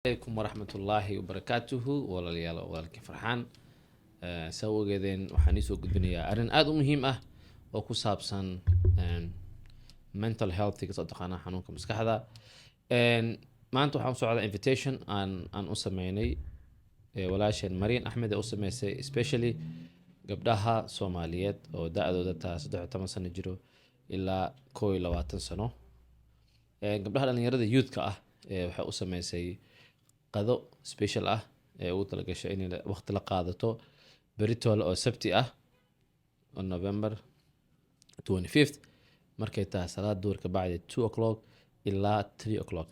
عليكم ورحمة الله وبركاته والاليال walaalkii farxaan soo ogeedeen waxaan isoo gudbinayaa arrin aad u muhiim ah oo ku saabsan mental health ka soo taqaana xanuunka maskaxda maanta waxaan u socdaa invitation aan u sameynay walaasheen Mariin Axmed oo u sameysay especially gabdhaha Soomaaliyeed oo da'dooda taa 13 sano jiro ilaa 21 sano gabdhaha dhalinyarada youth-ka ah waxay u sameysay qado special ah ugu talagashay in waqti la qaadato beritoole oo sabti ah on November 25th markay tahay salaad duurka bacdi 2 o'clock ilaa 3 o'clock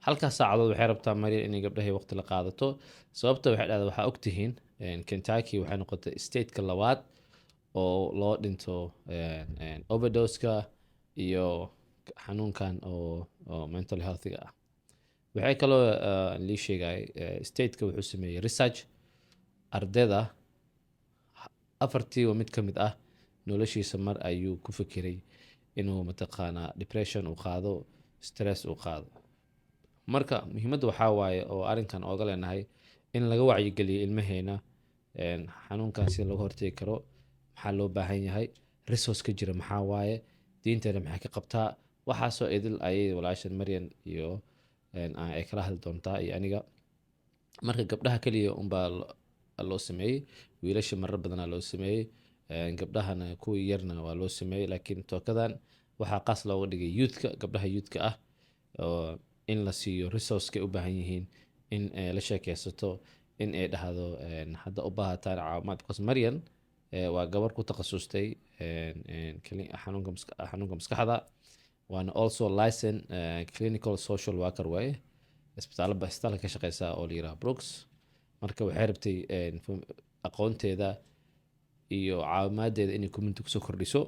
halka saacadood waxay rabtaa Mariin in gabdhaha waqti la qaadato sababta waxay dhahdaa waxa ogtihiin Kentucky waxay noqotay state-ka labaad oo loo dhinto overdose-ka iyo xanuunkan oo mental health-ga ah waxay kaloo lii sheegay state-ka wuxuu sameeyay research ardayda afartii oo mid ka mid ah noloshiisa mar ayuu ku fikiray inuu mataqaanaa depression uu qaado stress uu qaado marka muhiimadda waxaa waaye oo arrinkan ooga leenahay in laga wacyigeliyo ilmaheena xanuunkan si looga hortagi karo maxaa loo baahan yahay resource ka jira maxaa waaye diinteena maxay ka qabtaa waxaasoo idil ayay walaashan Marian iyo ay kala hadli doontaa iyo aniga marka gabdhaha kaliya unbaa loo sameeyey wiilasha marar badanaa loo sameeyey gabdhahana kuwii yarna waa loo sameeyey laakiin tookadan waxaa qaas looga dhigay youth-ka gabdhaha youth-ka ah oo in la siiyo resource-ka u baahan yihiin in la sheekaysato in ay dhahdo hadda u baahataan caawimaad because Marian waa gabar ku takhasustay xanuunka maskaxda waana also licensed clinical social worker way isbitaalka ka shaqeysa oo la yiraahdo Brooks marka waxay rabtay aqoonteeda iyo caawimadeeda inay community ku soo kordhiso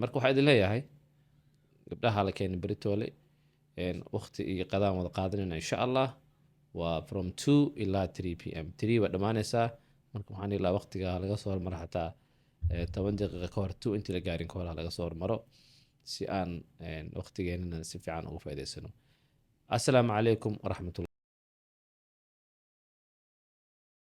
marka waxaa idin leeyahay gabdhaha la keenay beritoole waqti iyo qadaan wada qaadanayna insha Allah waa from 2 ilaa 3 pm 3 waa dhamaanaysaa marka waxaan ilaa waqtiga laga soo hormaro xataa 10 daqiiqo ka hor 2 intii la gaarin ka hor laga soo hormaro si aan waqtigeena si fiican ugu faa'iideysano assalaamu calaykum waraxmatullahi